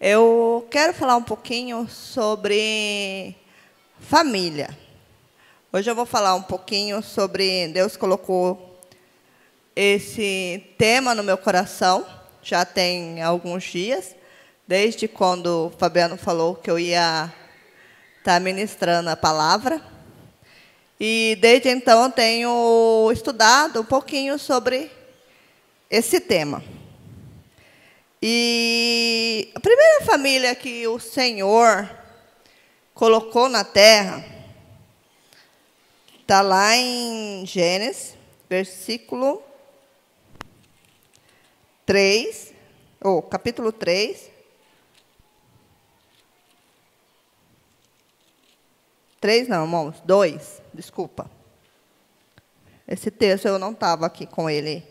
Eu quero falar um pouquinho sobre família. Hoje eu vou falar um pouquinho sobre... Deus colocou esse tema no meu coração, já tem alguns dias, desde quando o Fabiano falou que eu ia estar ministrando a palavra. E desde então eu tenho estudado um pouquinho sobre esse tema. E a primeira família que o Senhor colocou na terra está lá em Gênesis, versículo 3, ou capítulo 3. 3 não, irmãos, 2, desculpa. Esse texto eu não estava aqui com ele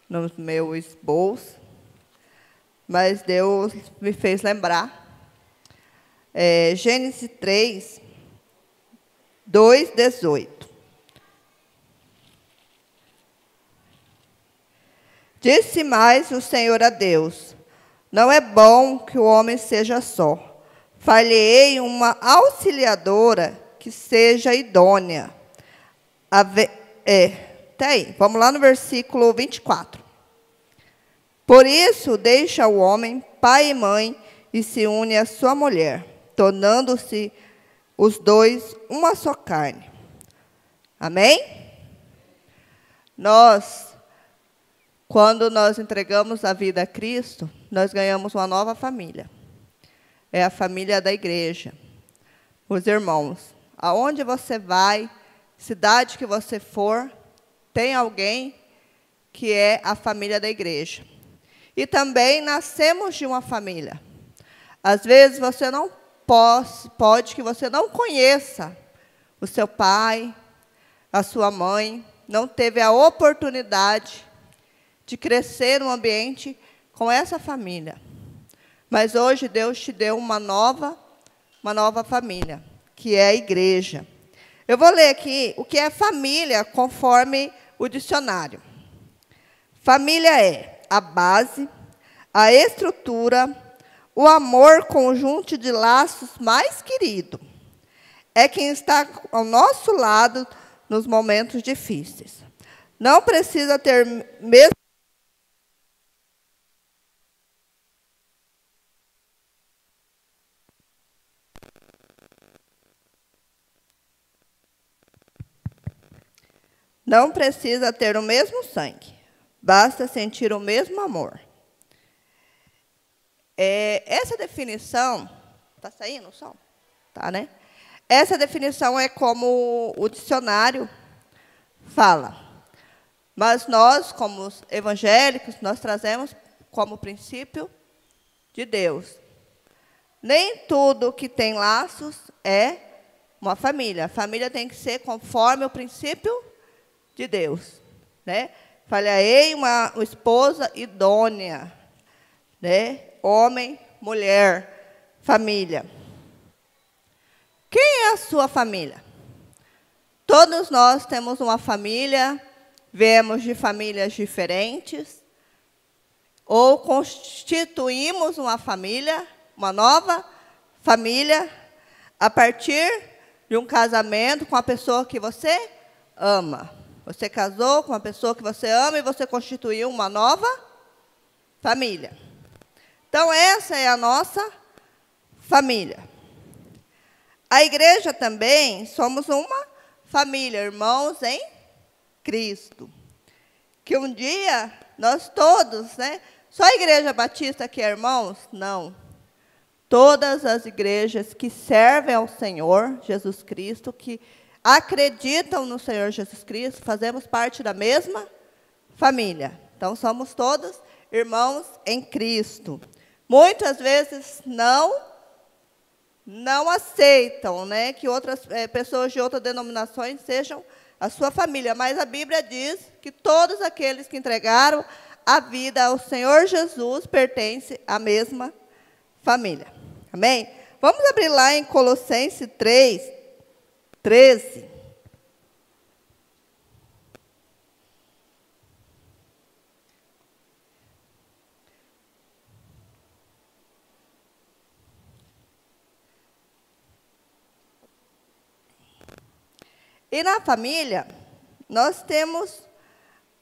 nos meus esboços, mas Deus me fez lembrar. Gênesis 3, 2, 18. Disse mais o Senhor a Deus: não é bom que o homem seja só. Far-lhe-ei uma auxiliadora que seja idônea. Até aí, vamos lá no versículo 24. Por isso, deixa o homem, pai e mãe, e se une à sua mulher, tornando-se os dois uma só carne. Amém? Quando nós entregamos a vida a Cristo, nós ganhamos uma nova família. É a família da igreja. Os irmãos. Aonde você vai, cidade que você for, tem alguém que é a família da igreja. E também nascemos de uma família. Às vezes você não pode que você não conheça o seu pai, a sua mãe, não teve a oportunidade de crescer num ambiente com essa família. Mas hoje Deus te deu uma nova família, que é a igreja. Eu vou ler aqui o que é família conforme o dicionário. Família é a base, a estrutura, o amor conjunto de laços mais querido. É quem está ao nosso lado nos momentos difíceis. Não precisa ter mesmo. Não precisa ter o mesmo sangue. Basta sentir o mesmo amor. Essa definição... Está saindo o som? Tá, né? Essa definição é como o dicionário fala. Mas nós, como evangélicos, nós trazemos como princípio de Deus. Nem tudo que tem laços é uma família. A família tem que ser conforme o princípio de Deus. Né? Falhei uma esposa idônea. Né? Homem, mulher, família. Quem é a sua família? Todos nós temos uma família, viemos de famílias diferentes, ou constituímos uma família, uma nova família, a partir de um casamento com a pessoa que você ama. Você casou com uma pessoa que você ama e você constituiu uma nova família. Então, essa é a nossa família. A igreja também, somos uma família, irmãos em Cristo. Que um dia, nós todos, né? Só a igreja batista que é irmãos? Não. Todas as igrejas que servem ao Senhor Jesus Cristo, que acreditam no Senhor Jesus Cristo, fazemos parte da mesma família. Então, somos todos irmãos em Cristo. Muitas vezes não aceitam, né, que outras pessoas de outras denominações sejam a sua família. Mas a Bíblia diz que todos aqueles que entregaram a vida ao Senhor Jesus pertencem à mesma família. Amém? Vamos abrir lá em Colossenses 3, 13. E na família, nós temos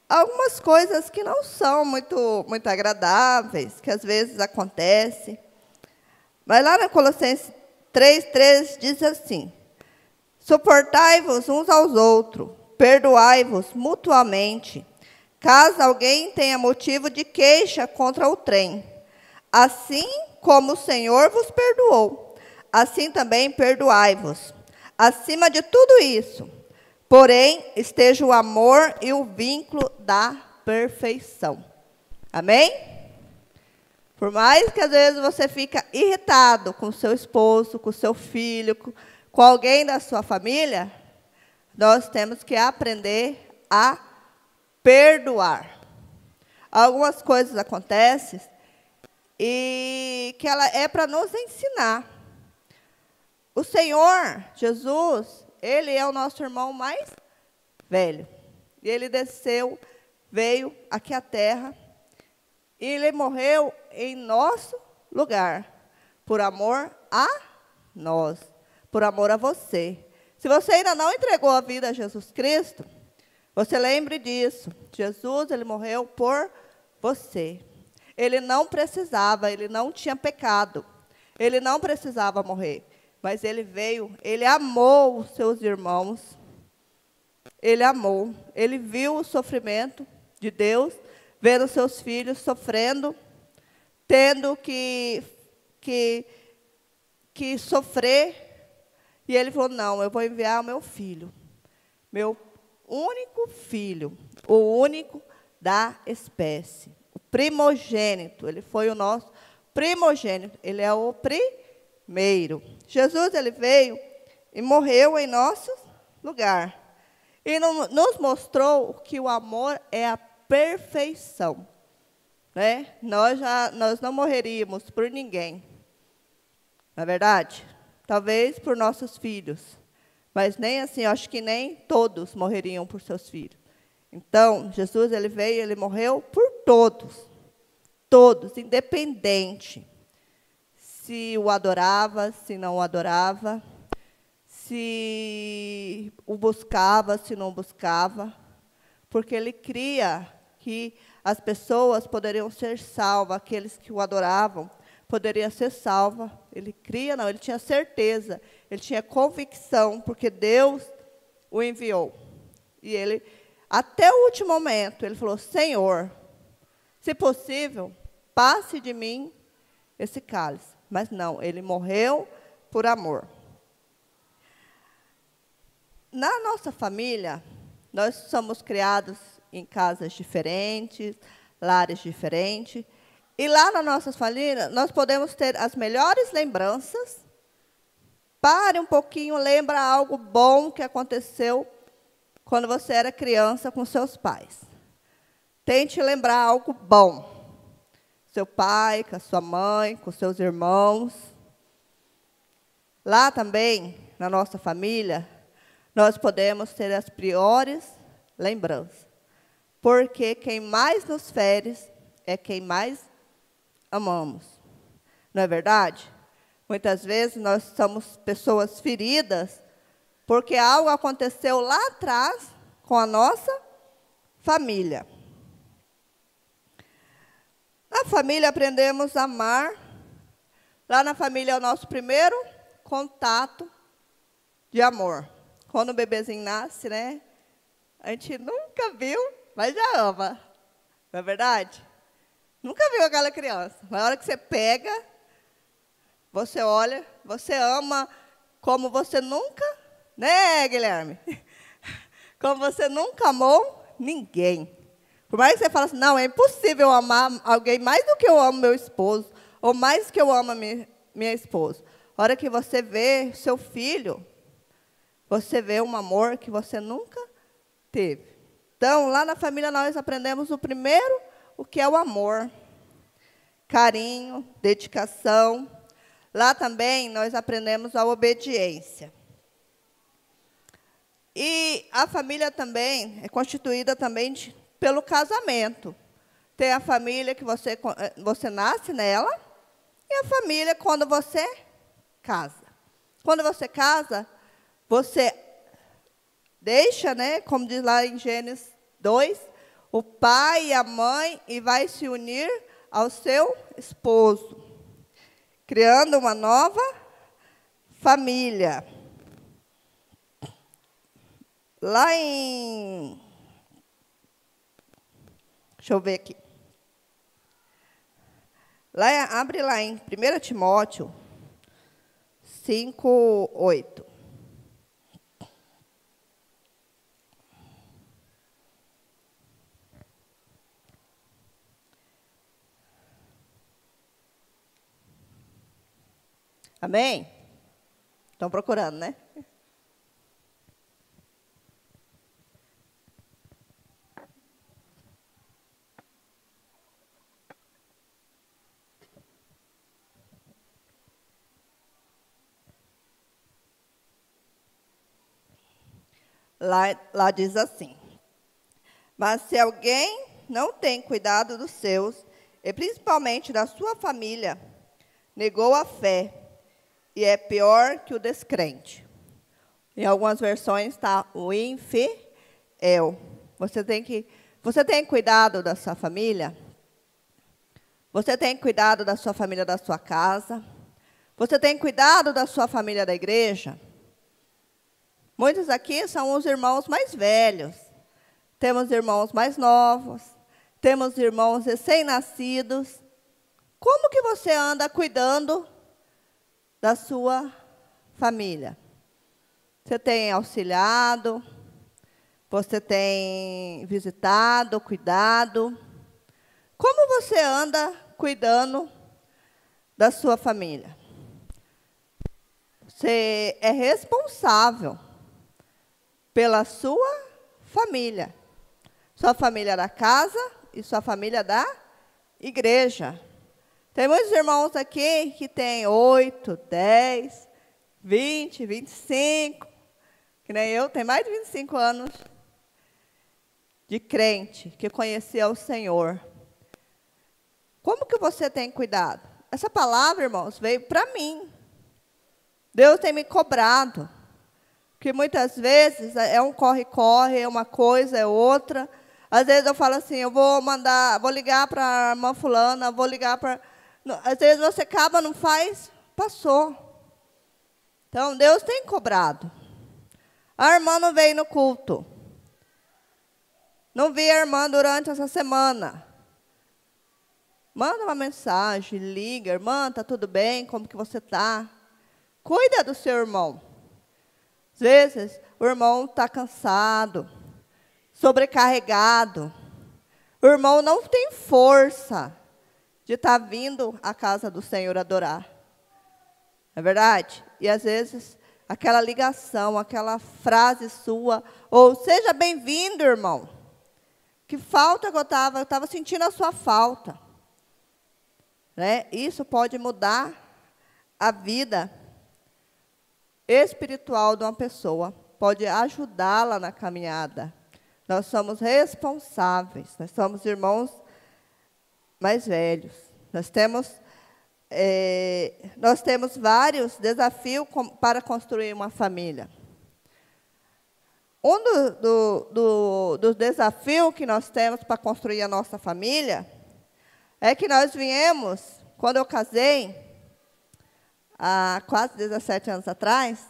algumas coisas que não são muito agradáveis, que às vezes acontecem. Mas lá na Colossenses 3:13 diz assim: suportai-vos uns aos outros, perdoai-vos mutuamente, caso alguém tenha motivo de queixa contra o trem. Assim como o Senhor vos perdoou, assim também perdoai-vos. Acima de tudo isso, porém, esteja o amor e o vínculo da perfeição. Amém? Por mais que às vezes você fica irritado com o seu esposo, com o seu filho, com alguém da sua família, nós temos que aprender a perdoar. Algumas coisas acontecem e que ela é para nos ensinar. O Senhor, Jesus, Ele é o nosso irmão mais velho. E Ele desceu, veio aqui à terra, e Ele morreu em nosso lugar, por amor a nós, por amor a você. Se você ainda não entregou a vida a Jesus Cristo, você lembre disso. Jesus, Ele morreu por você. Ele não precisava, Ele não tinha pecado. Ele não precisava morrer. Mas Ele veio, Ele amou os seus irmãos. Ele amou. Ele viu o sofrimento de Deus, vendo seus filhos sofrendo, tendo que sofrer. E Ele falou, não, eu vou enviar o meu filho. Meu único filho, o único da espécie. O primogênito. Ele foi o nosso primogênito. Ele é o primeiro. Jesus, Ele veio e morreu em nosso lugar. E nos mostrou que o amor é a perfeição. Né? Nós não morreríamos por ninguém. Não é verdade? Talvez por nossos filhos. Mas nem assim, eu acho que nem todos morreriam por seus filhos. Então, Jesus, Ele veio, Ele morreu por todos. Todos, independente. Se o adorava, se não o adorava, se o buscava, se não buscava, porque Ele cria que as pessoas poderiam ser salvas, aqueles que o adoravam poderiam ser salvos. Ele cria, não, Ele tinha certeza, Ele tinha convicção, porque Deus o enviou. E Ele, até o último momento, Ele falou, Senhor, se possível, passe de mim esse cálice. Mas não, Ele morreu por amor. Na nossa família, nós somos criados em casas diferentes, lares diferentes. E lá na nossa família, nós podemos ter as melhores lembranças. Pare um pouquinho, lembra algo bom que aconteceu quando você era criança com seus pais. Tente lembrar algo bom. Seu pai, com a sua mãe, com seus irmãos. Lá também, na nossa família, nós podemos ter as piores lembranças. Porque quem mais nos fere é quem mais amamos. Não é verdade? Muitas vezes nós somos pessoas feridas porque algo aconteceu lá atrás com a nossa família. Na família aprendemos a amar. Lá na família é o nosso primeiro contato de amor. Quando o bebezinho nasce, né? A gente nunca viu, mas já ama. Não é verdade? Nunca viu aquela criança. Na hora que você pega, você olha, você ama como você nunca, né, Guilherme? Como você nunca amou ninguém. Por mais que você fale assim, não, é impossível amar alguém mais do que eu amo meu esposo, ou mais do que eu amo minha esposa. A hora que você vê seu filho, você vê um amor que você nunca teve. Então, lá na família nós aprendemos o primeiro, o que é o amor. Carinho, dedicação. Lá também nós aprendemos a obediência. E a família também é constituída também pelo casamento. Tem a família que você nasce nela e a família quando você casa. Quando você casa, você Deixa, né, como diz lá em Gênesis 2, o pai e a mãe e vai se unir ao seu esposo, criando uma nova família. Lá em... Deixa eu ver aqui. Abre lá em 1 Timóteo 5:8. Amém? Estão procurando, né? Lá diz assim: mas se alguém não tem cuidado dos seus, e principalmente da sua família, negou a fé, e é pior que o descrente. Em algumas versões está o infiel. Você tem cuidado da sua família? Você tem cuidado da sua família, da sua casa? Você tem cuidado da sua família da igreja? Muitos aqui são os irmãos mais velhos. Temos irmãos mais novos. Temos irmãos recém-nascidos. Como que você anda cuidando da sua família? Você tem auxiliado? Você tem visitado, cuidado? Como você anda cuidando da sua família? Você é responsável pela sua família. Sua família da casa e sua família da igreja. Tem muitos irmãos aqui que têm 8, 10, 20, 25, que nem eu, tem mais de 25 anos de crente, que conhecia o Senhor. Como que você tem cuidado? Essa palavra, irmãos, veio para mim. Deus tem me cobrado. Porque muitas vezes é um corre-corre, é uma coisa, é outra. Às vezes eu falo assim, eu vou ligar para a irmã fulana, vou ligar para... Às vezes você acaba, não faz, passou. Então, Deus tem cobrado. A irmã não veio no culto. Não vi a irmã durante essa semana. Manda uma mensagem, liga, irmã, está tudo bem? Como que você está? Cuida do seu irmão. Às vezes, o irmão está cansado, sobrecarregado. O irmão não tem força de estar vindo à casa do Senhor adorar. É verdade? E, às vezes, aquela ligação, aquela frase sua, ou seja bem-vindo, irmão. Que falta que eu estava sentindo a sua falta. Né? Isso pode mudar a vida espiritual de uma pessoa, pode ajudá-la na caminhada. Nós somos responsáveis, nós somos irmãos mais velhos. Nós temos vários desafios para construir uma família. Um dos desafios que nós temos para construir a nossa família é que nós viemos, quando eu casei, há quase 17 anos atrás,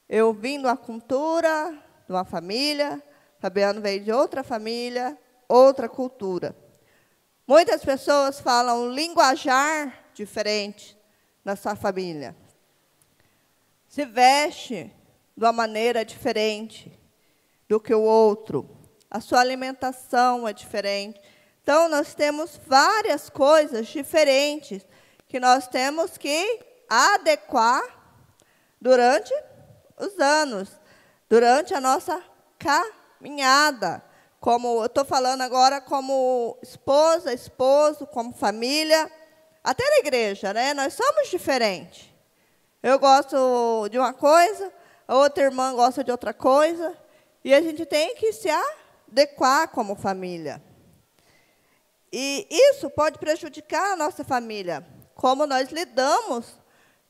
eu vim de uma cultura, de uma família, Fabiano veio de outra família, outra cultura. Muitas pessoas falam um linguajar diferente na sua família. Se veste de uma maneira diferente do que o outro. A sua alimentação é diferente. Então, nós temos várias coisas diferentes que nós temos que adequar durante os anos, durante a nossa caminhada. Como eu estou falando agora como esposa, esposo, como família, até na igreja, né? Nós somos diferentes. Eu gosto de uma coisa, a outra irmã gosta de outra coisa, e a gente tem que se adequar como família. E isso pode prejudicar a nossa família, como nós lidamos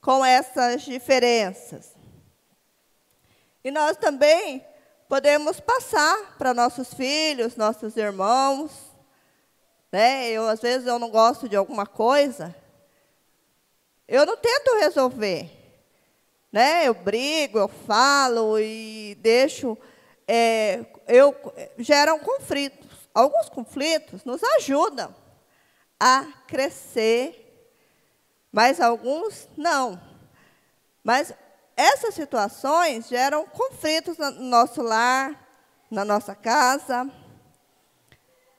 com essas diferenças. E nós também podemos passar para nossos filhos, nossos irmãos, né? Às vezes eu não gosto de alguma coisa, eu não tento resolver, né? Eu brigo, eu falo e deixo, geram conflitos. Alguns conflitos nos ajudam a crescer, mas alguns não. Mas essas situações geram conflitos no nosso lar, na nossa casa,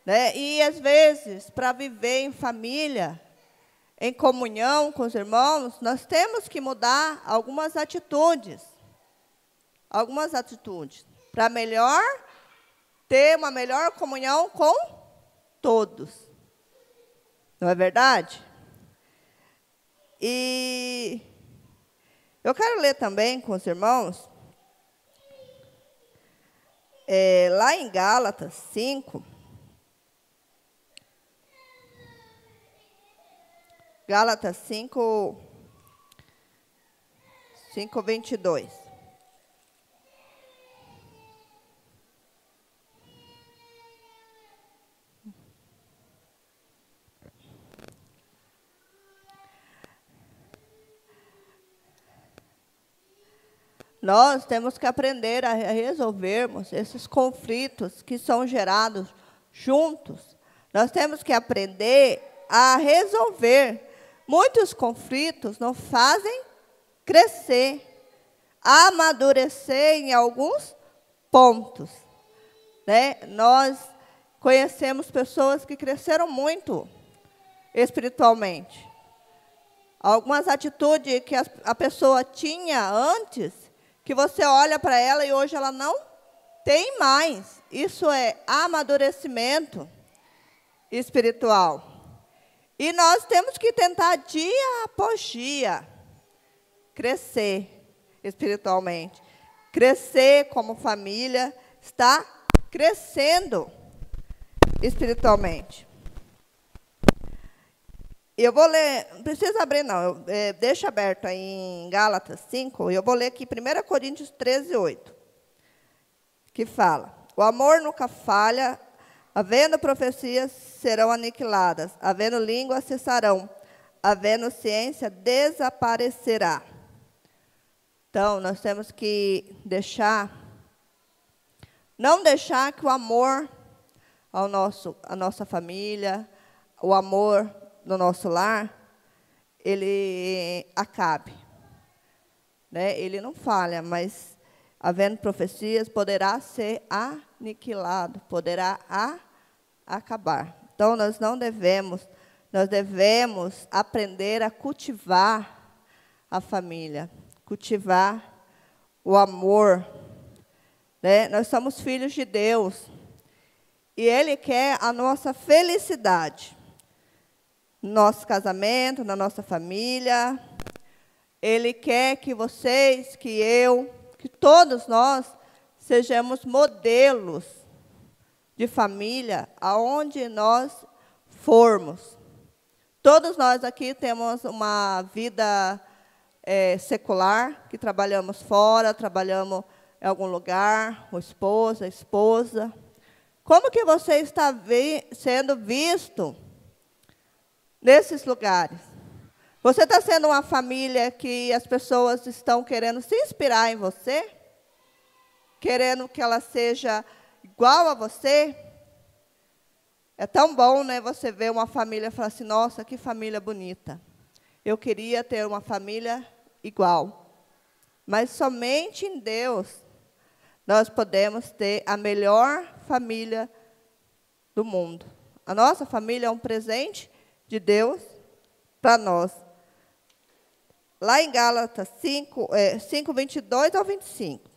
né? E, às vezes, para viver em família, em comunhão com os irmãos, nós temos que mudar algumas atitudes. Para ter uma melhor comunhão com todos. Não é verdade? E eu quero ler também com os irmãos, lá em Gálatas 5, Gálatas 5, 22. Nós temos que aprender a resolvermos esses conflitos que são gerados juntos. Nós temos que aprender a resolver. Muitos conflitos nos fazem crescer, amadurecer em alguns pontos, né? Nós conhecemos pessoas que cresceram muito espiritualmente. Algumas atitudes que a pessoa tinha antes, que você olha para ela e hoje ela não tem mais. Isso é amadurecimento espiritual. E nós temos que tentar, dia após dia, crescer espiritualmente. Crescer como família, está crescendo espiritualmente. Eu vou ler, não precisa abrir não, deixa aberto aí em Gálatas 5, eu vou ler aqui 1 Coríntios 13, 8, que fala: o amor nunca falha, havendo profecias serão aniquiladas, havendo línguas cessarão, havendo ciência desaparecerá. Então, nós temos que não deixar que o amor à nossa família, o amor no nosso lar, ele acabe, né? Ele não falha, mas havendo profecias, poderá ser aniquilado, poderá acabar. Então, nós devemos aprender a cultivar a família, cultivar o amor, né? Nós somos filhos de Deus, e Ele quer a nossa felicidade. No nosso casamento, na nossa família. Ele quer que vocês, que eu, que todos nós sejamos modelos de família aonde nós formos. Todos nós aqui temos uma vida secular, que trabalhamos fora, trabalhamos em algum lugar, o esposo, a esposa. Como que você está sendo visto nesses lugares? Você está sendo uma família que as pessoas estão querendo se inspirar em você? Querendo que ela seja igual a você? É tão bom, né, você ver uma família e falar assim: nossa, que família bonita. Eu queria ter uma família igual. Mas somente em Deus nós podemos ter a melhor família do mundo. A nossa família é um presente de Deus para nós. Lá em Gálatas 5, 22 ao 25.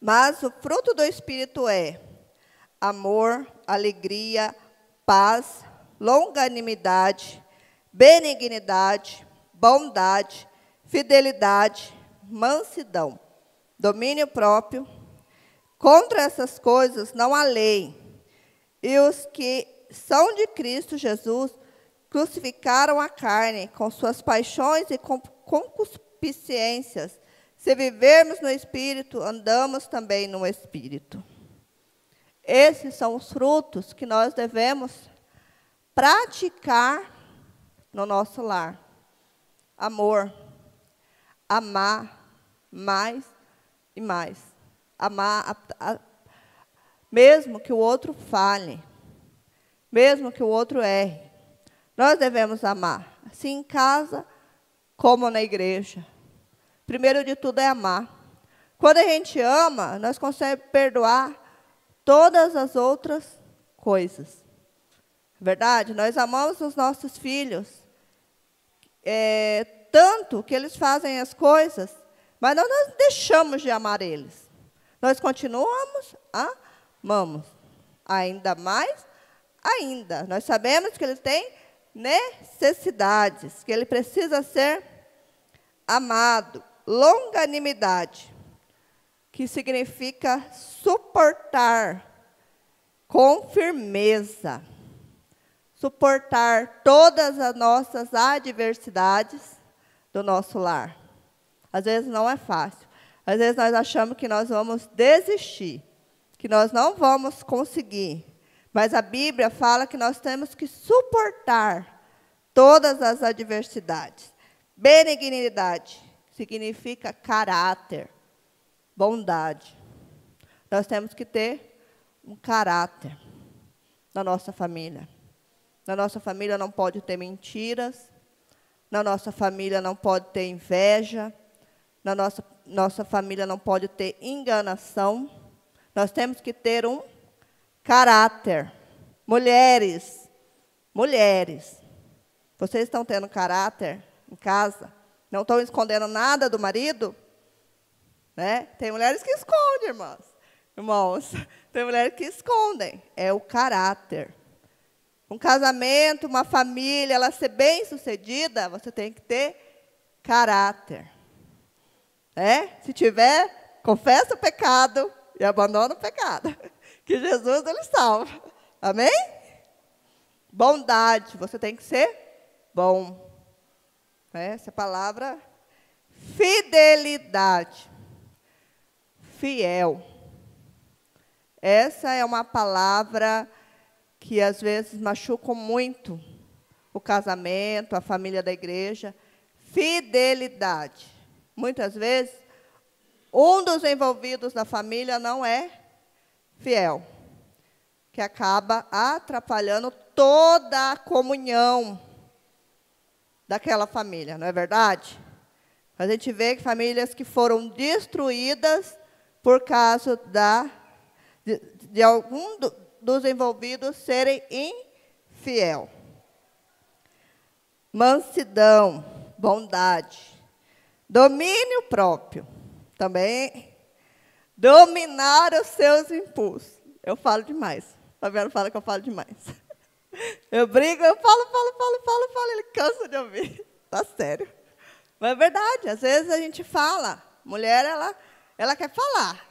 Mas o fruto do Espírito é amor, alegria, paz, longanimidade, benignidade, bondade, fidelidade, mansidão, domínio próprio. Contra essas coisas não há lei. E os que são de Cristo Jesus crucificaram a carne com suas paixões e concupiscências. Se vivermos no Espírito, andamos também no Espírito. Esses são os frutos que nós devemos praticar no nosso lar. Amor, amar mais e mais. Amar, mesmo que o outro fale, mesmo que o outro erre. Nós devemos amar, assim em casa como na igreja. Primeiro de tudo é amar. Quando a gente ama, nós conseguimos perdoar todas as outras coisas. Verdade? Nós amamos os nossos filhos, tanto que eles fazem as coisas, mas não nós deixamos de amar eles. Nós continuamos, amamos. Ainda mais, ainda. Nós sabemos que eles têm necessidades, que ele precisa ser amado. Longanimidade, que significa suportar com firmeza. Suportar todas as nossas adversidades do nosso lar. Às vezes não é fácil. Às vezes nós achamos que nós vamos desistir, que nós não vamos conseguir. Mas a Bíblia fala que nós temos que suportar todas as adversidades. Benignidade significa caráter, bondade. Nós temos que ter um caráter na nossa família. Na nossa família não pode ter mentiras. Na nossa família não pode ter inveja. Na nossa família não pode ter enganação. Nós temos que ter um caráter. Mulheres, vocês estão tendo caráter em casa? Não estão escondendo nada do marido? Né? Tem mulheres que escondem, irmãos. Tem mulheres que escondem. É o caráter. Um casamento, uma família, ela ser bem-sucedida, você tem que ter caráter. Se tiver, confessa o pecado e abandona o pecado. Que Jesus, ele salva. Amém? Bondade, você tem que ser bom. Essa palavra, fidelidade. Fiel. Essa é uma palavra que às vezes machuca muito o casamento, a família da igreja. Fidelidade. Muitas vezes, um dos envolvidos na família não é fiel, que acaba atrapalhando toda a comunhão daquela família, não é verdade? A gente vê que famílias que foram destruídas por causa de algum dos envolvidos serem infiel. Mansidão, bondade, domínio próprio, também dominar os seus impulsos. Eu falo demais. Fabiano fala que eu falo demais. Eu brigo, eu falo, ele cansa de ouvir. Tá sério. Mas é verdade, às vezes a gente fala. Mulher, ela quer falar.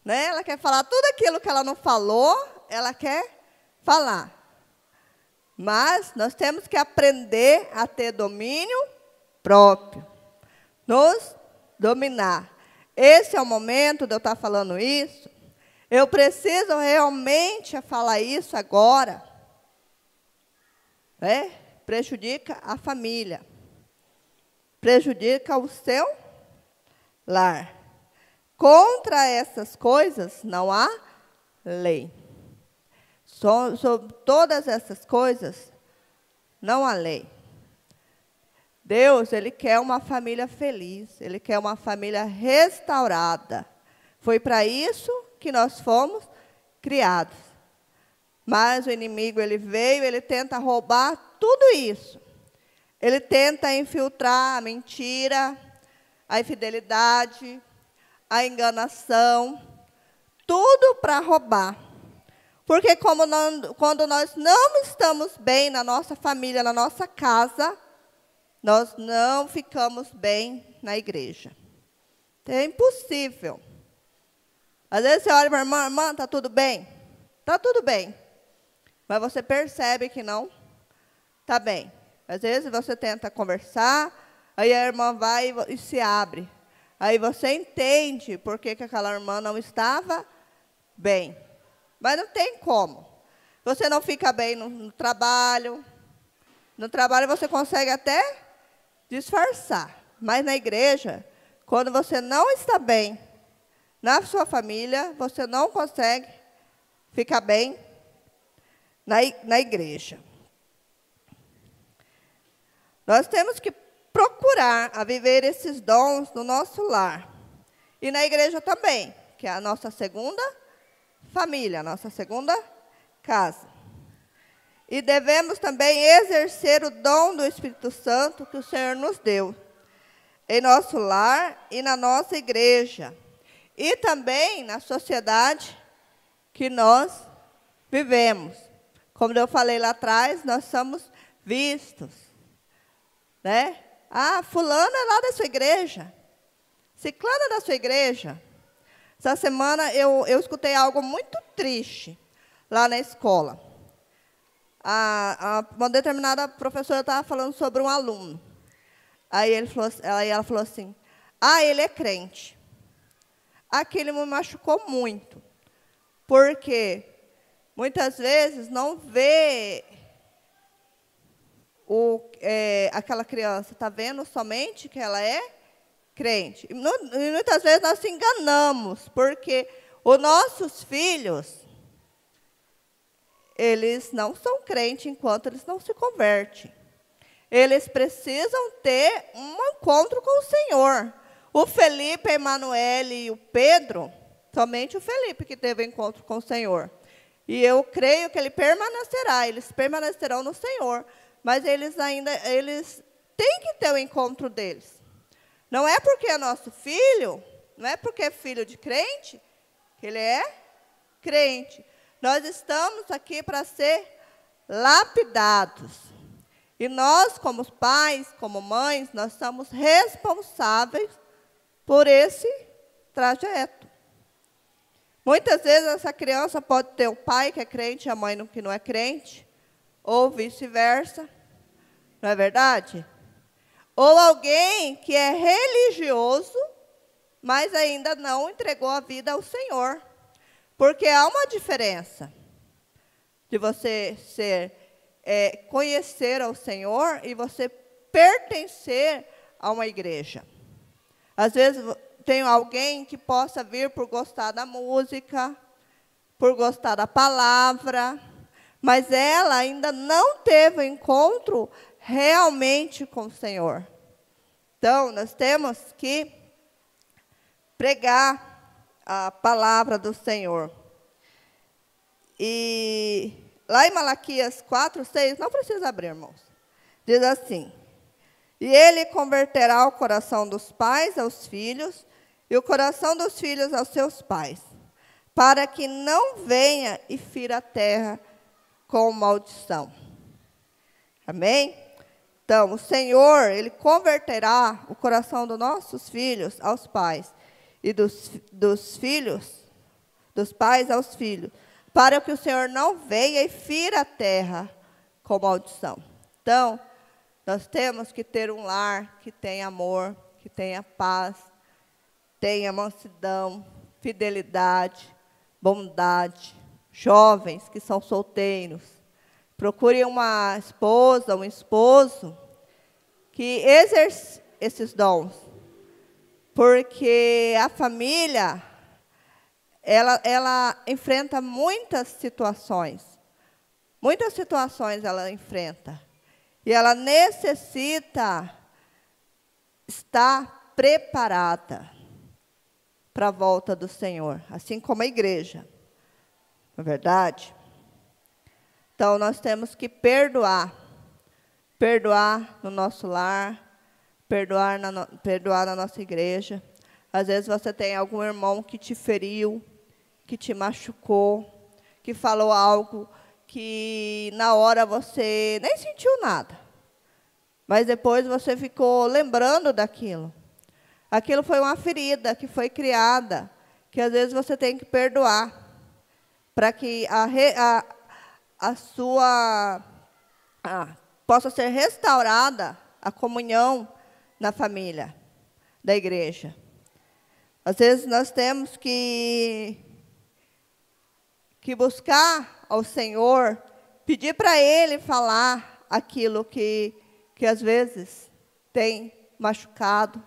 Né? Ela quer falar tudo aquilo que ela não falou, ela quer falar. Mas nós temos que aprender a ter domínio próprio. Nos dominar. Esse é o momento de eu estar falando isso. Eu preciso realmente falar isso agora. Prejudica a família. Prejudica o seu lar. Contra essas coisas não há lei. Sobre todas essas coisas não há lei. Deus, ele quer uma família feliz, ele quer uma família restaurada. Foi para isso que nós fomos criados. Mas o inimigo, ele veio, ele tenta roubar tudo isso. Ele tenta infiltrar a mentira, a infidelidade, a enganação, tudo para roubar. Porque quando nós não estamos bem na nossa família, na nossa casa, nós não ficamos bem na igreja. É impossível. Às vezes você olha para a irmã, está tudo bem? Está tudo bem. Mas você percebe que não está bem. Às vezes você tenta conversar, aí a irmã vai e se abre. Aí você entende por que aquela irmã não estava bem. Mas não tem como. Você não fica bem no trabalho. No trabalho você consegue até disfarçar. Mas na igreja, quando você não está bem na sua família, você não consegue ficar bem na igreja. Nós temos que procurar a viver esses dons no nosso lar. E na igreja também, que é a nossa segunda família, a nossa segunda casa. E devemos também exercer o dom do Espírito Santo que o Senhor nos deu em nosso lar e na nossa igreja. E também na sociedade que nós vivemos. Como eu falei lá atrás, nós somos vistos, né? Ah, fulano é lá da sua igreja. Ciclano é da sua igreja. Essa semana eu escutei algo muito triste lá na escola. Uma determinada professora estava falando sobre um aluno. Aí ela falou assim, ele é crente. Aquilo me machucou muito. Porque muitas vezes não vê aquela criança, está vendo somente que ela é crente. E muitas vezes nós se enganamos, porque os nossos filhos, eles não são crentes enquanto eles não se convertem. Eles precisam ter um encontro com o Senhor. O Felipe, a Emanuele e o Pedro, somente o Felipe que teve encontro com o Senhor. E eu creio que eles permanecerão no Senhor. Mas eles têm que ter o encontro deles. Não é porque é nosso filho, não é porque é filho de crente, que ele é crente. Nós estamos aqui para ser lapidados. E nós, como pais, como mães, nós somos responsáveis por esse trajeto. Muitas vezes essa criança pode ter o pai que é crente e a mãe que não é crente, ou vice-versa, não é verdade? Ou alguém que é religioso, mas ainda não entregou a vida ao Senhor. Porque há uma diferença de você conhecer ao Senhor e você pertencer a uma igreja. Às vezes tem alguém que possa vir por gostar da música, por gostar da palavra, mas ela ainda não teve o encontro realmente com o Senhor. Então, nós temos que pregar a palavra do Senhor. E lá em Malaquias 4:6, não precisa abrir, irmãos. Diz assim: e ele converterá o coração dos pais aos filhos, e o coração dos filhos aos seus pais, para que não venha e fira a terra com maldição. Amém? Então, o Senhor, Ele converterá o coração dos nossos filhos aos pais, e dos pais aos filhos, para que o Senhor não venha e fira a terra com maldição. Então, nós temos que ter um lar que tenha amor, que tenha paz, tenha mansidão, fidelidade, bondade. Jovens que são solteiros, procurem uma esposa, um esposo que exerça esses dons. Porque a família, ela enfrenta muitas situações. Muitas situações ela enfrenta. E ela necessita estar preparada para a volta do Senhor, assim como a igreja. Não é verdade? Então, nós temos que perdoar. Perdoar no nosso lar, perdoar na nossa igreja. Às vezes você tem algum irmão que te feriu, que te machucou, que falou algo que na hora você nem sentiu nada. Mas depois você ficou lembrando daquilo. Aquilo foi uma ferida que foi criada, que às vezes você tem que perdoar, para que possa ser restaurada a comunhão na família da igreja. Às vezes nós temos que buscar ao Senhor, pedir para Ele falar aquilo que às vezes tem machucado.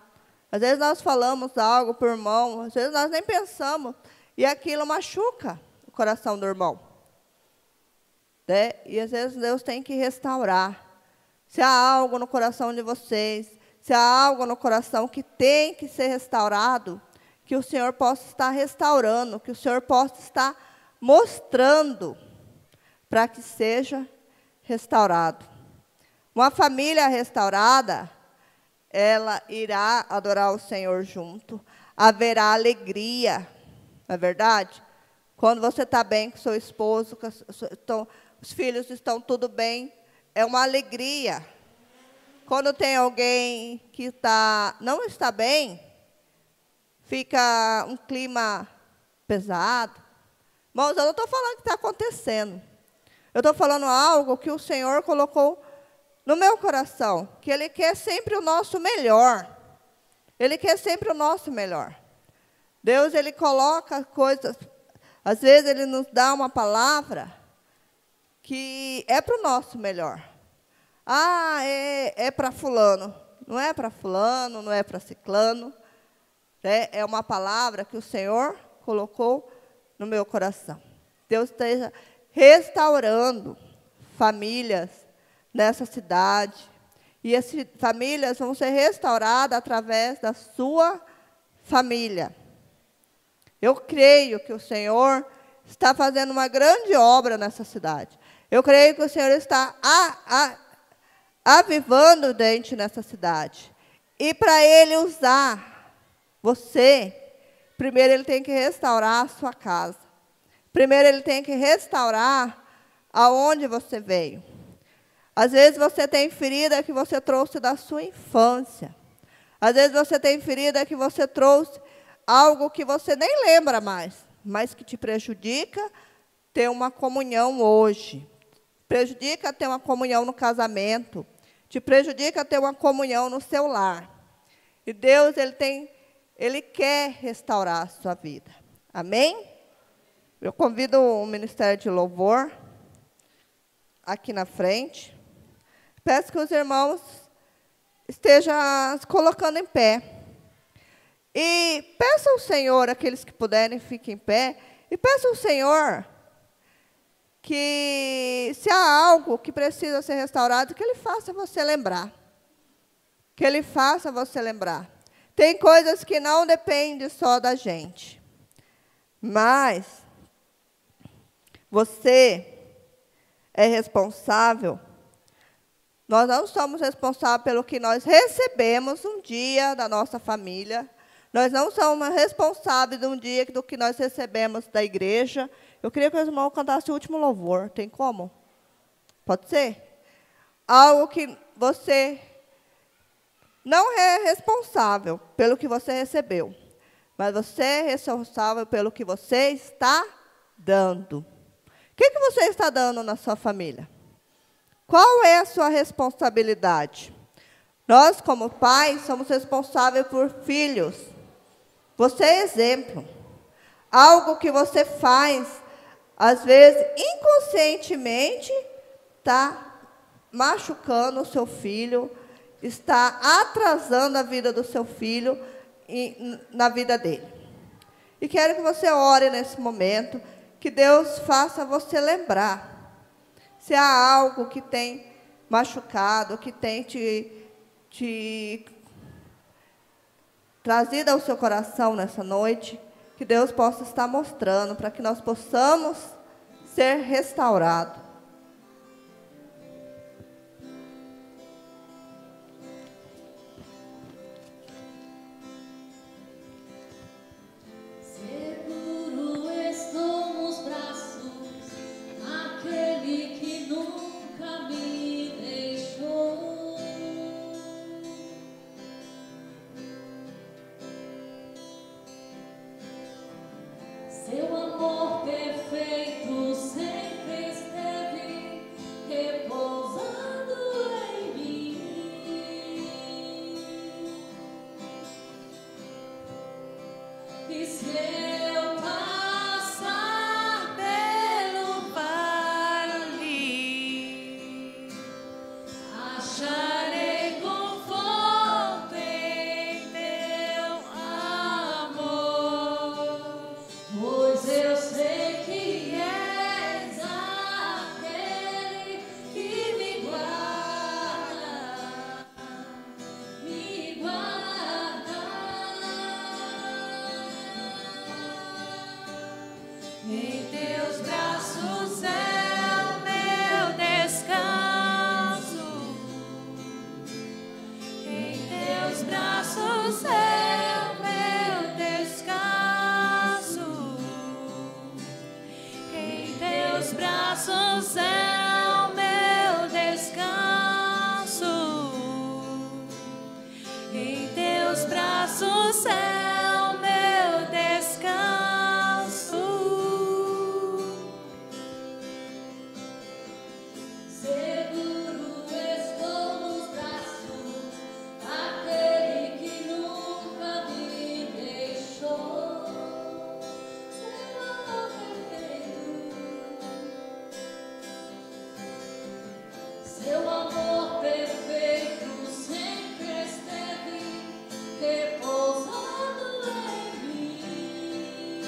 Às vezes nós falamos algo para o irmão, às vezes nós nem pensamos, e aquilo machuca o coração do irmão. Né? E às vezes Deus tem que restaurar. Se há algo no coração de vocês, se há algo no coração que tem que ser restaurado, que o Senhor possa estar restaurando, que o Senhor possa estar mostrando para que seja restaurado. Uma família restaurada, ela irá adorar o Senhor junto. Haverá alegria, não é verdade? Quando você está bem com seu esposo, os filhos estão tudo bem, é uma alegria. Quando tem alguém que não está bem, fica um clima pesado. Irmãos, eu não estou falando que está acontecendo. Eu estou falando algo que o Senhor colocou no meu coração, que Ele quer sempre o nosso melhor. Ele quer sempre o nosso melhor. Deus, Ele coloca coisas, às vezes Ele nos dá uma palavra que é para o nosso melhor. Ah, é para fulano. Não é para fulano, não é para ciclano. É uma palavra que o Senhor colocou no meu coração. Deus esteja restaurando famílias nessa cidade. E essas famílias vão ser restauradas através da sua família. Eu creio que o Senhor está fazendo uma grande obra nessa cidade. Eu creio que o Senhor está avivando o dente nessa cidade. E para Ele usar você, primeiro Ele tem que restaurar a sua casa. Primeiro Ele tem que restaurar aonde você veio. Às vezes você tem ferida que você trouxe da sua infância. Às vezes você tem ferida que você trouxe algo que você nem lembra mais, mas que te prejudica ter uma comunhão hoje. Prejudica ter uma comunhão no casamento. Te prejudica ter uma comunhão no seu lar. E Deus, Ele quer restaurar a sua vida. Amém? Eu convido o Ministério de Louvor aqui na frente. Peço que os irmãos estejam se colocando em pé. E peça ao Senhor, aqueles que puderem, fiquem em pé. E peça ao Senhor que, se há algo que precisa ser restaurado, que Ele faça você lembrar. Que Ele faça você lembrar. Tem coisas que não dependem só da gente. Mas você é responsável. Nós não somos responsáveis pelo que nós recebemos um dia da nossa família. Nós não somos responsáveis de um dia do que nós recebemos da igreja. Eu queria que os irmãos cantassem o último louvor. Tem como? Pode ser? Algo que você não é responsável pelo que você recebeu. Mas você é responsável pelo que você está dando. O que você está dando na sua família? Qual é a sua responsabilidade? Nós, como pais, somos responsáveis por filhos. Você é exemplo. Algo que você faz, às vezes, inconscientemente, está machucando o seu filho, está atrasando a vida do seu filho na vida dele. E quero que você ore nesse momento, que Deus faça você lembrar. Se há algo que tem machucado, que tem te trazido ao seu coração nessa noite, que Deus possa estar mostrando, para que nós possamos ser restaurados. Seu amor perfeito sempre esteve. Seu amor perfeito sempre esteve repousando em mim.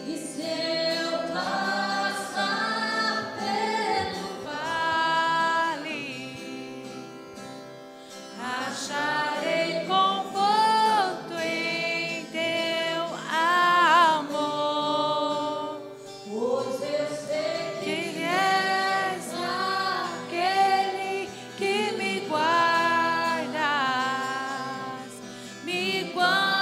E se eu passar pelo vale, acharei conforto em teu amor, pois eu sei que és aquele que me guardas, me guardas.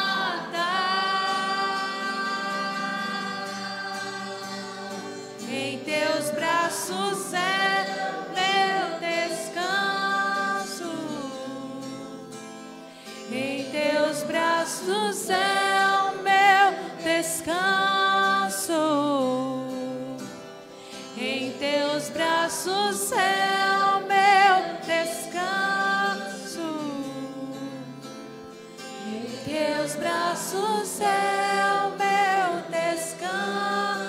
Em teus braços é meu descanso. Em teus braços é o meu descanso. Em teus braços é o meu descanso. Em teus braços é o meu descanso.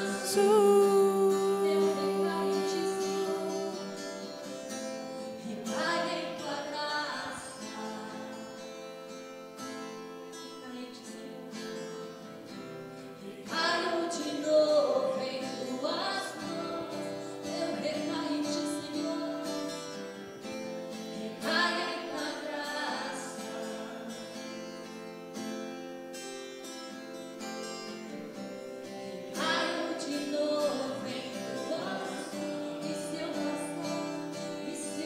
Caio de novo em tuas mãos, eu recaí-te, Senhor. Recaia em tua graça. Caio de novo em tuas mãos, e se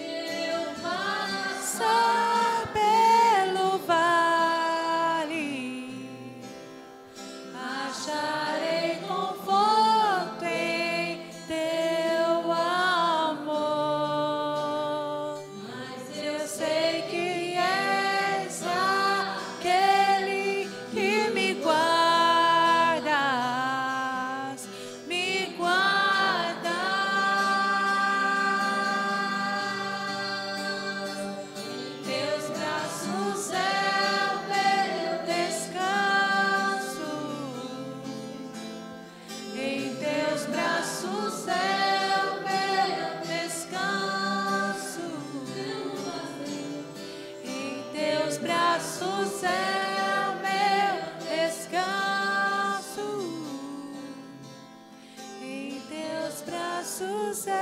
eu passar pelo vale, acharei conforto em teu amor, mas eu sei que és aquele que me guardas, me guardas. Em teus braços é o meu descanso. Em teus braços é o meu descanso. Em teus braços é o meu descanso. Em teus braços é